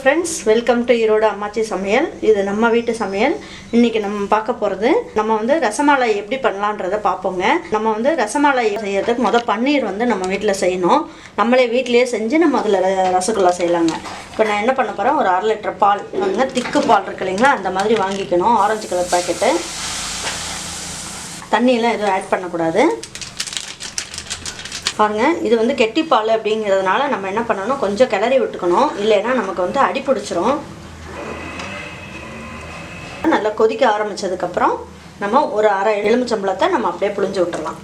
Friends, welcome to Erode அம்மாச்சி சமையல். இது நம்ம வீட்டு சமையல். இன்றைக்கி நம்ம பார்க்க போகிறது நம்ம ரசமலை எப்படி பண்ணலான்றதை பார்ப்போங்க. நம்ம ரசமலை செய்யறதுக்கு பன்னீர் நம்ம வீட்டில் செய்யணும். நம்மளே வீட்டிலேயே செஞ்சு நம்ம அதில் ரசகுல்லா செய்யலாங்க. இப்போ நான் என்ன பண்ண போகிறேன், ஒரு 1/2 லிட்டர் பால் திக்கு பால் இருக்கு இல்லைங்களா, அந்த மாதிரி வாங்கிக்கணும். Orange colour packet. தண்ணியெல்லாம் எதுவும் ஆட் பண்ணக்கூடாது. பாருங்கள், இது கெட்டி பால் அப்படிங்கிறதுனால நம்ம என்ன பண்ணணும், கொஞ்சம் கிளறி விட்டுக்கணும். இல்லைன்னா நமக்கு அடி பிடிச்சிரும். நல்லா கொதிக்க ஆரம்பித்ததுக்கப்புறம் நம்ம ஒரு 1/2 எலுமிச்சம்பழத்தை நம்ம அப்படியே புழிஞ்சு விட்டுறலாம்.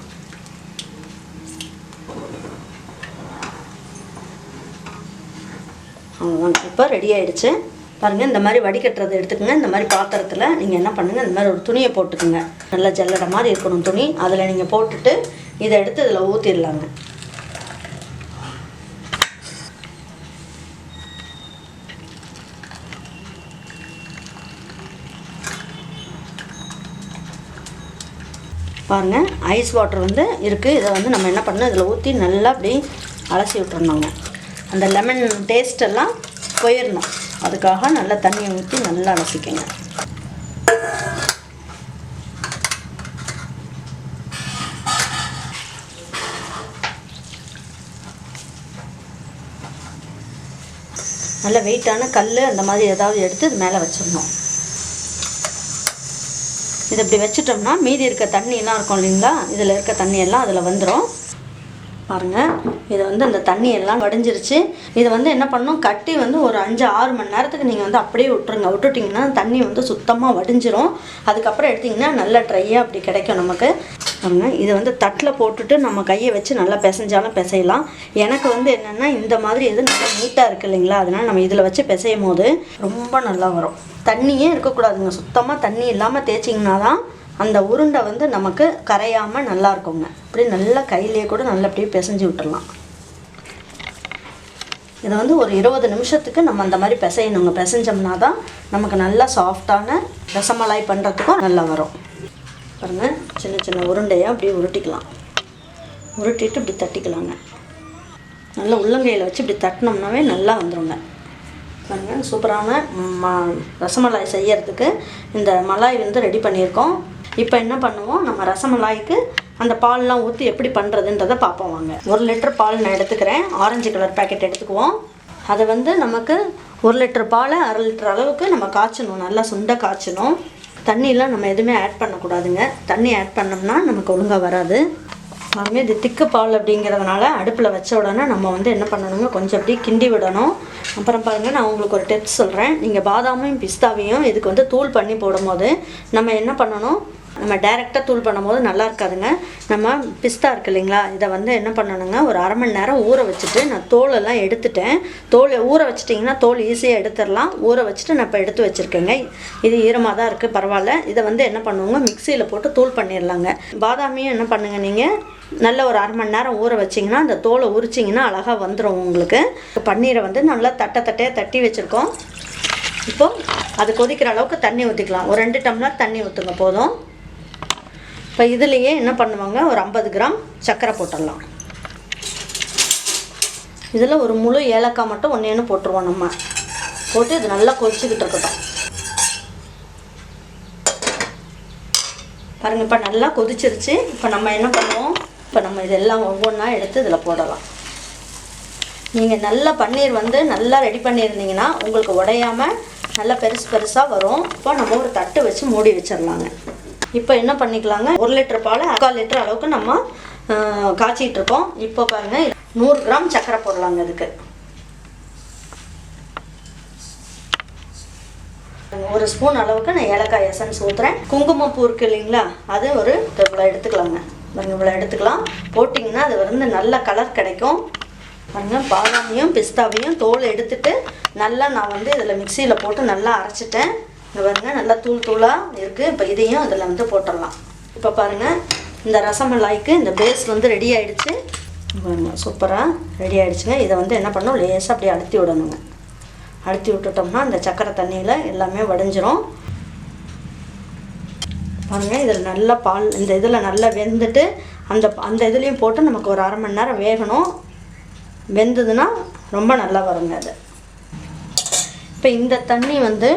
அவ்வளோதான், இப்போ ரெடி ஆகிடுச்சு. பாருங்கள், இந்த மாதிரி வடிகட்டுறது எடுத்துக்கோங்க. இந்த மாதிரி பாத்திரத்தில் நீங்கள் என்ன பண்ணுங்கள், இந்த மாதிரி ஒரு துணியை போட்டுக்குங்க. நல்லா ஜல்லடை மாதிரி இருக்கணும் துணி. அதில் நீங்கள் போட்டுட்டு இதை எடுத்து இதில் ஊற்றிடலாங்க. பாருங்கள், ஐஸ் வாட்டர் இருக்குது. இதை நம்ம என்ன பண்ணணும், இதில் ஊற்றி நல்லா அப்படி அலசி விட்டுறணுங்க. அந்த லெமன் டேஸ்டெல்லாம் போயிடணும். அதுக்காக நல்லா தண்ணியை ஊற்றி நல்லா அலசிக்கங்க. நல்ல வெயிட்டான கல் அந்த மாதிரி ஏதாவது எடுத்து இது மேலே வச்சிடணும். இதை இப்படி வச்சுட்டோம்னா மீதி இருக்க தண்ணியெல்லாம் இருக்கும் இல்லைங்களா, இதில் இருக்க தண்ணியெல்லாம் அதில் வந்துடும். பாருங்கள், இதை அந்த தண்ணியெல்லாம் வடிஞ்சிருச்சு. இதை என்ன பண்ணணும், கட்டி ஒரு 5-6 மணி நேரத்துக்கு நீங்கள் அப்படியே விட்டுருங்க. விட்டுட்டிங்கன்னா தண்ணி சுத்தமாக வடிஞ்சிரும். அதுக்கப்புறம் எடுத்திங்கன்னா நல்லா ட்ரையாக அப்படி கிடைக்கும் நமக்கு. பாருங்கள், இதை தட்டில் போட்டுட்டு நம்ம கையை வச்சு நல்லா பிசைஞ்சாலும் பிசையலாம். எனக்கு என்னென்னா இந்த மாதிரி இது நல்லா நீட்டாக இருக்குது இல்லைங்களா, அதனால் நம்ம இதில் வச்சு பிசையும் போது ரொம்ப நல்லா வரும். தண்ணியே இருக்கக்கூடாதுங்க. சுத்தமாக தண்ணி இல்லாமல் தேய்ச்சிங்கன்னா தான் அந்த உருண்டை நமக்கு கரையாமல் நல்லா இருக்குங்க. அப்படி நல்லா கையிலேயே கூட நல்லா அப்படியே பிசைஞ்சு விட்டுடலாம். இதை ஒரு 20 நிமிஷத்துக்கு நம்ம அந்த மாதிரி பிசையணுங்க. பிசைஞ்சோம்னா தான் நமக்கு நல்லா சாஃப்டான ரசமலாய் பண்ணுறதுக்கும் நல்லா வரும். பாருங்கள், சின்ன சின்ன உருண்டையாக அப்படியே உருட்டிக்கலாம். உருட்டிட்டு இப்படி தட்டிக்கலாங்க. நல்லா உள்ளங்கையில் வச்சு இப்படி தட்டினோம்னாவே நல்லா வந்துடுங்க. பாருங்கள், சூப்பரான ரசமலாய் செய்யறதுக்கு இந்த மலாய் ரெடி பண்ணியிருக்கோம். இப்போ என்ன பண்ணுவோம், நம்ம ரசமலாய்க்கு அந்த பால்லாம் ஊற்றி எப்படி பண்ணுறதுன்றதை பார்ப்போம் வாங்க. 1 லிட்டர் பால் நான் எடுத்துக்கிறேன். ஆரஞ்சு கலர் பேக்கெட் எடுத்துக்குவோம். அதை நமக்கு 1 லிட்டர் பாலை 1/2 லிட்டர் அளவுக்கு நம்ம காய்ச்சணும். நல்லா சுண்ட காய்ச்சணும். தண்ணியெலாம் நம்ம எதுவுமே ஆட் பண்ணக்கூடாதுங்க. தண்ணி ஆட் பண்ணோம்னா நமக்கு ஒழுங்காக வராது. பாருங்கள், இது திக்கு பால் அப்படிங்கிறதுனால அடுப்பில் வச்ச உடனே நம்ம என்ன பண்ணணுங்க, கொஞ்சம் அப்படியே கிண்டி விடணும். அப்புறம் பாருங்கள், நான் உங்களுக்கு ஒரு டிப்ஸ் சொல்கிறேன். நீங்கள் பாதாமையும் பிஸ்தாவையும் இதுக்கு தூள் பண்ணி போடும்போது நம்ம என்ன பண்ணணும், நம்ம டைரெக்டாக தூள் பண்ணும்போது நல்லா இருக்காதுங்க. நம்ம பிஸ்தா இருக்குது இல்லைங்களா, இதை என்ன பண்ணணுங்க, ஒரு 1/2 மணி நேரம் ஊற வச்சுட்டு நான் தோலெல்லாம் எடுத்துட்டேன். தோலை ஊற வச்சிட்டிங்கன்னா தோல் ஈஸியாக எடுத்துடலாம். ஊற வச்சுட்டு நான் இப்போ எடுத்து வச்சுருக்கேங்க. இது ஈரமாக தான் இருக்குது, பரவாயில்ல. இதை என்ன பண்ணுவோங்க, மிக்சியில் போட்டு தூள் பண்ணிடலாங்க. பாதாமையும் என்ன பண்ணுங்கள், நீங்கள் நல்ல ஒரு 1/2 மணி நேரம் ஊற வச்சிங்கன்னா அந்த தோலை உரிச்சிங்கன்னா அழகாக வந்துடும் உங்களுக்கு. பன்னீரை நல்லா தட்டையாக தட்டி வச்சுருக்கோம். இப்போது அது கொதிக்கிற அளவுக்கு தண்ணி ஊற்றிக்கலாம். ஒரு 2 டம்ளர் தண்ணி ஊற்றுங்க போதும். இப்போ இதுலேயே என்ன பண்ணுவாங்க, ஒரு 50 கிராம் சர்க்கரை போட்டுடலாம். இதில் ஒரு முழு ஏலக்காய் மட்டும் ஒன்று போட்டுருவோம். நம்ம போட்டு இது நல்லா கொதிச்சுக்கிட்டு இருக்கட்டும். பாருங்கள், இப்போ நல்லா கொதிச்சிருச்சு. இப்போ நம்ம என்ன பண்ணுவோம், இப்போ நம்ம இதெல்லாம் ஒவ்வொன்றா எடுத்து இதில் போடலாம். நீங்கள் நல்லா பன்னீர் நல்லா ரெடி பண்ணியிருந்தீங்கன்னா உங்களுக்கு உடையாமல் நல்லா பெருசாக வரும். இப்போ நம்ம ஒரு தட்டு வச்சு மூடி வச்சிடலாங்க. இப்போ என்ன பண்ணிக்கலாங்க, 1 லிட்டர் பால் 1/4 லிட்டர் அளவுக்கு நம்ம காய்ச்சிட்டு இருக்கோம். இப்போ பாருங்கள், 100 கிராம் சர்க்கரை போடலாங்க. இதுக்கு 1 ஸ்பூன் அளவுக்கு நான் ஏலக்காய் எசன்ஸ் ஊற்றுறேன். குங்குமப்பூ இருக்குது இல்லைங்களா, அது ஒரு இவ்வளோ எடுத்துக்கலாங்க. பாருங்கள், இவ்வளோ எடுத்துக்கலாம். போட்டிங்கன்னா அது நல்ல கலர் கிடைக்கும். பாருங்கள், பாதாமையும் பிஸ்தாவையும் தோல் எடுத்துட்டு நல்லா நான் இதில் மிக்சியில் போட்டு நல்லா அரைச்சிட்டேன். இங்கே பாருங்கள், நல்லா தூளாக இருக்குது. இப்போ இதையும் இதில் போட்டுடலாம். இப்போ பாருங்கள், இந்த ரசமலாய்க்கு இந்த பேஸ் ரெடி ஆகிடுச்சு. பாருங்கள், சூப்பராக ரெடி ஆகிடுச்சுங்க. இதை என்ன பண்ணணும், லேசாக அப்படியே அழுத்தி விடணுங்க. அழுத்தி விட்டுட்டோம்னா இந்த சக்கரை தண்ணியில் எல்லாமே வடிஞ்சிரும். பாருங்கள், இதில் நல்லா பால் இந்த இதில் நல்லா வெந்துட்டு அந்த இதுலேயும் போட்டு நமக்கு ஒரு 1/2 மணி நேரம் வேகணும். வெந்ததுன்னா ரொம்ப நல்லா வருங்க அது. இப்போ இந்த தண்ணி வந்து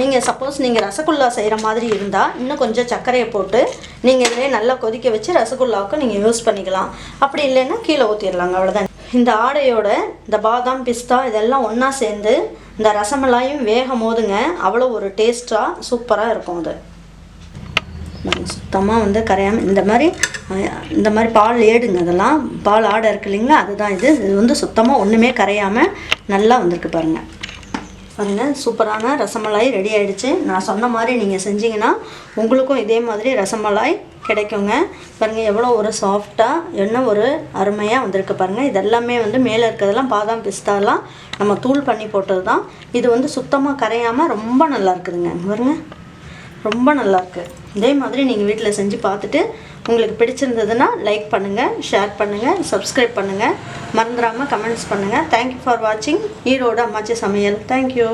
நீங்கள் சப்போஸ் நீங்கள் ரசகுல்லா செய்கிற மாதிரி இருந்தால் இன்னும் கொஞ்சம் சர்க்கரையை போட்டு நீங்கள் இதிலே நல்லா கொதிக்க வச்சு ரசகுல்லாவுக்கு நீங்கள் யூஸ் பண்ணிக்கலாம். அப்படி இல்லைன்னா கீழே ஊற்றிடலாங்க, அவ்வளோதான். இந்த ஆடையோட இந்த பாதாம் பிஸ்தா இதெல்லாம் ஒன்றா சேர்ந்து இந்த ரசமலாயும் வேகும் போதுங்க அவ்வளோ ஒரு டேஸ்ட்டாக சூப்பராக இருக்கும். அது சுத்தமாக வந்து கரையாமல் இந்த மாதிரி பால் ஏடுங்க, அதெல்லாம் பால் ஆடை இருக்கு இல்லைங்களா, அதுதான் இது வந்து சுத்தமாக ஒன்றுமே கரையாமல் நல்லா வந்திருக்கு பாருங்கள். பாருங்கள், சூப்பரான ரசமலாய் ரெடி ஆகிடுச்சு. நான் சொன்ன மாதிரி நீங்கள் செஞ்சிங்கன்னா உங்களுக்கும் இதே மாதிரி ரசமலாய் கிடைக்குங்க. பாருங்கள் எவ்வளோ ஒரு சாஃப்டாக என்ன ஒரு அருமையாக வந்திருக்கு பாருங்கள். இதெல்லாமே வந்து மேலே இருக்கிறதெல்லாம் பாதாம் பிஸ்தாலாம் நம்ம தூள் பண்ணி போட்டது தான். இது வந்து சுத்தமாக கரையாமல் ரொம்ப நல்லா இருக்குதுங்க. பாருங்கள், ரொம்ப நல்லாயிருக்கு. இதே மாதிரி நீங்கள் வீட்டில் செஞ்சு பார்த்துட்டு உங்களுக்கு பிடிச்சிருந்ததுன்னா லைக் பண்ணுங்கள், ஷேர் பண்ணுங்கள், சப்ஸ்கிரைப் பண்ணுங்கள், மறந்துடாமல் கமெண்ட்ஸ் பண்ணுங்கள். தேங்க்யூ ஃபார் வாட்சிங் ஈரோடு அம்மாச்சி சமையல். தேங்க்யூ.